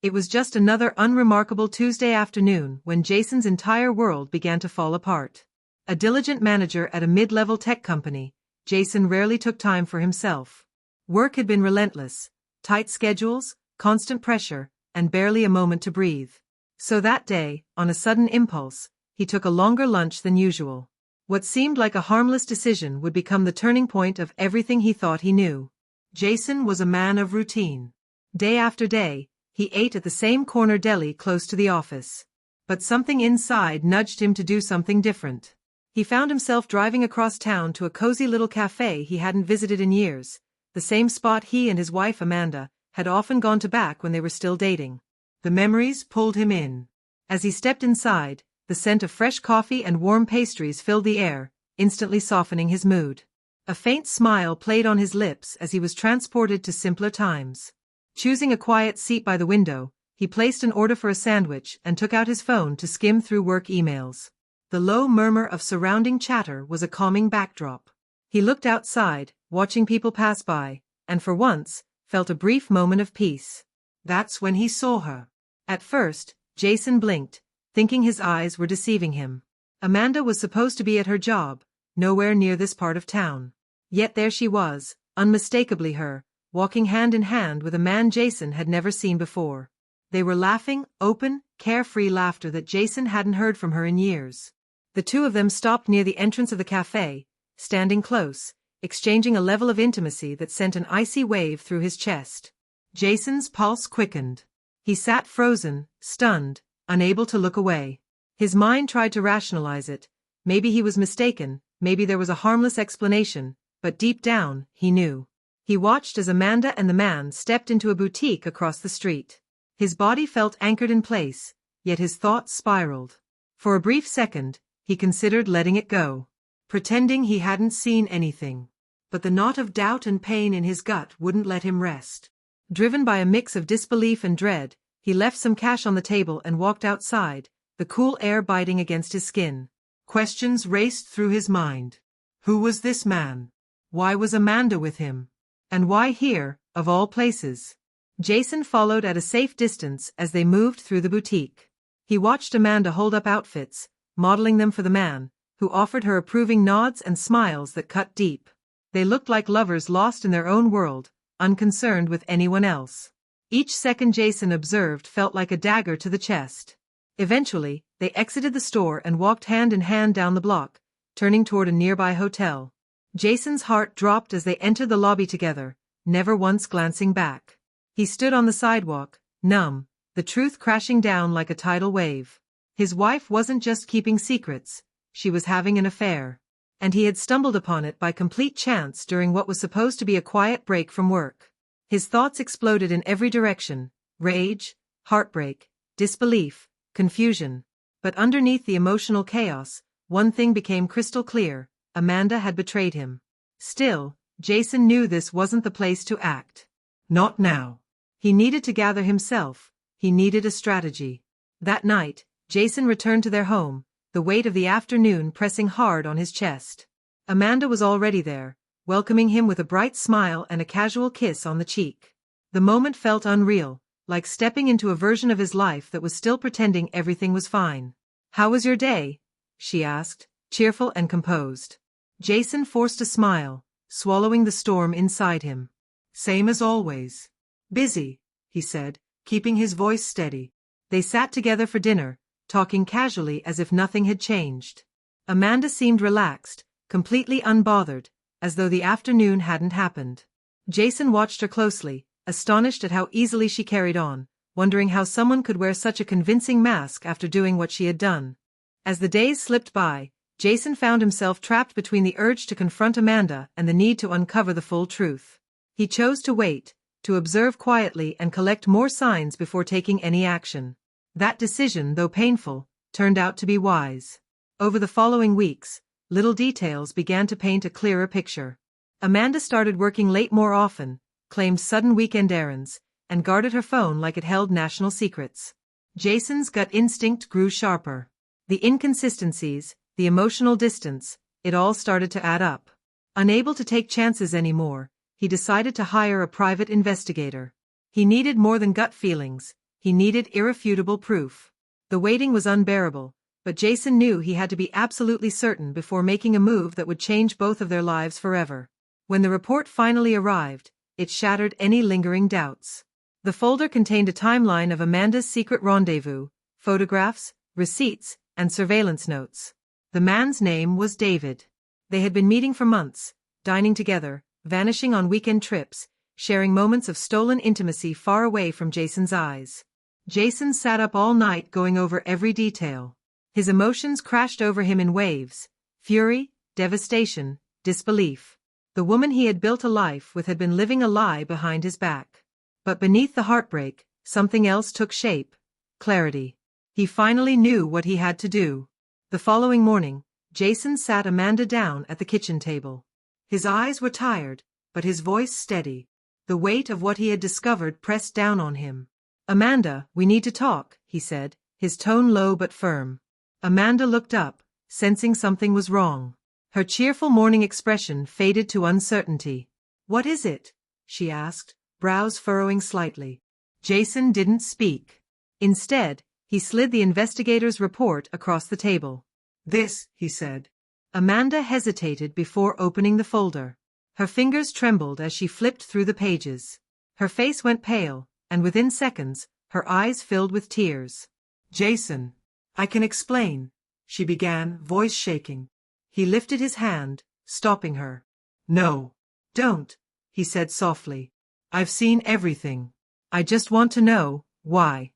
It was just another unremarkable Tuesday afternoon when Jason's entire world began to fall apart. A diligent manager at a mid-level tech company, Jason rarely took time for himself. Work had been relentless, tight schedules, constant pressure, and barely a moment to breathe. So that day, on a sudden impulse, he took a longer lunch than usual. What seemed like a harmless decision would become the turning point of everything he thought he knew. Jason was a man of routine. Day after day, he ate at the same corner deli close to the office. But something inside nudged him to do something different. He found himself driving across town to a cozy little cafe he hadn't visited in years, the same spot he and his wife Amanda had often gone to back when they were still dating. The memories pulled him in. As he stepped inside, the scent of fresh coffee and warm pastries filled the air, instantly softening his mood. A faint smile played on his lips as he was transported to simpler times. Choosing a quiet seat by the window, he placed an order for a sandwich and took out his phone to skim through work emails. The low murmur of surrounding chatter was a calming backdrop. He looked outside, watching people pass by, and for once, felt a brief moment of peace. That's when he saw her. At first, Jason blinked, thinking his eyes were deceiving him. Amanda was supposed to be at her job, nowhere near this part of town. Yet there she was, unmistakably her, walking hand in hand with a man Jason had never seen before. They were laughing, open, carefree laughter that Jason hadn't heard from her in years. The two of them stopped near the entrance of the cafe, standing close, exchanging a level of intimacy that sent an icy wave through his chest. Jason's pulse quickened. He sat frozen, stunned, unable to look away. His mind tried to rationalize it. Maybe he was mistaken, maybe there was a harmless explanation, but deep down, he knew. He watched as Amanda and the man stepped into a boutique across the street. His body felt anchored in place, yet his thoughts spiraled. For a brief second, he considered letting it go, pretending he hadn't seen anything. But the knot of doubt and pain in his gut wouldn't let him rest. Driven by a mix of disbelief and dread, he left some cash on the table and walked outside, the cool air biting against his skin. Questions raced through his mind. Who was this man? Why was Amanda with him? And why here, of all places? Jason followed at a safe distance as they moved through the boutique. He watched Amanda hold up outfits, modeling them for the man, who offered her approving nods and smiles that cut deep. They looked like lovers lost in their own world, unconcerned with anyone else. Each second Jason observed felt like a dagger to the chest. Eventually, they exited the store and walked hand in hand down the block, turning toward a nearby hotel. Jason's heart dropped as they entered the lobby together, never once glancing back. He stood on the sidewalk, numb, the truth crashing down like a tidal wave. His wife wasn't just keeping secrets, she was having an affair. And he had stumbled upon it by complete chance during what was supposed to be a quiet break from work. His thoughts exploded in every direction: rage, heartbreak, disbelief, confusion. But underneath the emotional chaos, one thing became crystal clear: Amanda had betrayed him. Still, Jason knew this wasn't the place to act. Not now. He needed to gather himself, he needed a strategy. That night, Jason returned to their home, the weight of the afternoon pressing hard on his chest. Amanda was already there, welcoming him with a bright smile and a casual kiss on the cheek. The moment felt unreal, like stepping into a version of his life that was still pretending everything was fine. "How was your day?" she asked, cheerful and composed. Jason forced a smile, swallowing the storm inside him. "Same as always. Busy," he said, keeping his voice steady. They sat together for dinner, talking casually as if nothing had changed. Amanda seemed relaxed, completely unbothered, as though the afternoon hadn't happened. Jason watched her closely, astonished at how easily she carried on, wondering how someone could wear such a convincing mask after doing what she had done. As the days slipped by, Jason found himself trapped between the urge to confront Amanda and the need to uncover the full truth. He chose to wait, to observe quietly and collect more signs before taking any action. That decision, though painful, turned out to be wise. Over the following weeks, little details began to paint a clearer picture. Amanda started working late more often, claimed sudden weekend errands, and guarded her phone like it held national secrets. Jason's gut instinct grew sharper. The inconsistencies, the emotional distance, it all started to add up. Unable to take chances anymore, he decided to hire a private investigator. He needed more than gut feelings, He needed irrefutable proof. The waiting was unbearable, but Jason knew he had to be absolutely certain before making a move that would change both of their lives forever. When the report finally arrived, it shattered any lingering doubts. The folder contained a timeline of Amanda's secret rendezvous, photographs, receipts, and surveillance notes. The man's name was David. They had been meeting for months, dining together, vanishing on weekend trips, sharing moments of stolen intimacy far away from Jason's eyes. Jason sat up all night going over every detail. His emotions crashed over him in waves: fury, devastation, disbelief. The woman he had built a life with had been living a lie behind his back. But beneath the heartbreak, something else took shape: clarity. He finally knew what he had to do. The following morning, Jason sat Amanda down at the kitchen table. His eyes were tired, but his voice steady. The weight of what he had discovered pressed down on him. "Amanda, we need to talk," he said, his tone low but firm. Amanda looked up, sensing something was wrong. Her cheerful morning expression faded to uncertainty. "What is it?" she asked, brows furrowing slightly. Jason didn't speak. Instead, he slid the investigator's report across the table. "This," he said. Amanda hesitated before opening the folder. Her fingers trembled as she flipped through the pages. Her face went pale, and within seconds, her eyes filled with tears. "Jason, I can explain," she began, voice shaking. He lifted his hand, stopping her. "No. Don't," he said softly. "I've seen everything. I just want to know, why?"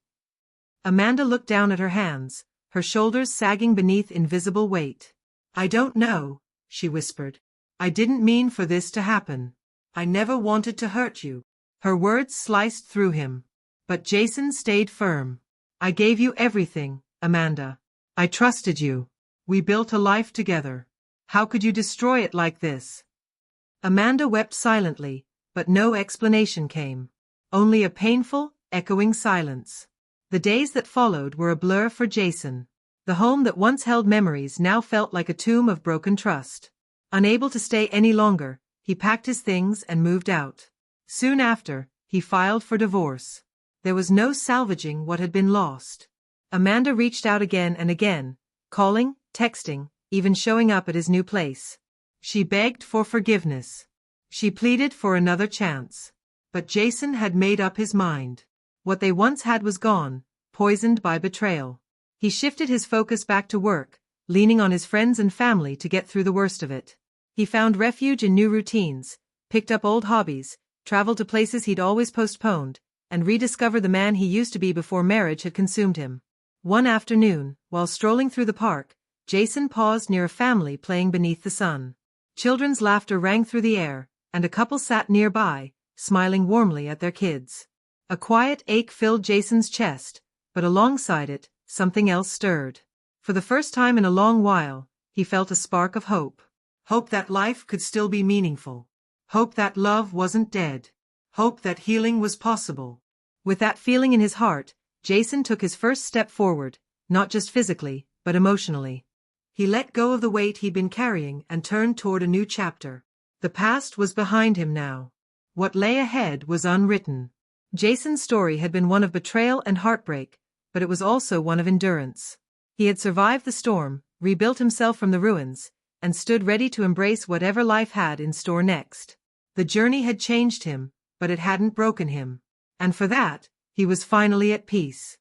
Amanda looked down at her hands, her shoulders sagging beneath invisible weight. "I don't know," she whispered. "I didn't mean for this to happen. I never wanted to hurt you." Her words sliced through him. But Jason stayed firm. "I gave you everything, Amanda. I trusted you. We built a life together. How could you destroy it like this?" Amanda wept silently, but no explanation came. Only a painful, echoing silence. The days that followed were a blur for Jason. The home that once held memories now felt like a tomb of broken trust. Unable to stay any longer, he packed his things and moved out. Soon after, he filed for divorce. There was no salvaging what had been lost. Amanda reached out again and again, calling, texting, even showing up at his new place. She begged for forgiveness. She pleaded for another chance. But Jason had made up his mind. What they once had was gone, poisoned by betrayal. He shifted his focus back to work, leaning on his friends and family to get through the worst of it. He found refuge in new routines, picked up old hobbies, traveled to places he'd always postponed, and rediscovered the man he used to be before marriage had consumed him. One afternoon, while strolling through the park, Jason paused near a family playing beneath the sun. Children's laughter rang through the air, and a couple sat nearby, smiling warmly at their kids. A quiet ache filled Jason's chest, but alongside it, something else stirred. For the first time in a long while, he felt a spark of hope. Hope that life could still be meaningful. Hope that love wasn't dead. Hope that healing was possible. With that feeling in his heart, Jason took his first step forward, not just physically, but emotionally. He let go of the weight he'd been carrying and turned toward a new chapter. The past was behind him now. What lay ahead was unwritten. Jason's story had been one of betrayal and heartbreak, but it was also one of endurance. He had survived the storm, rebuilt himself from the ruins, and stood ready to embrace whatever life had in store next. The journey had changed him, but it hadn't broken him. And for that, he was finally at peace.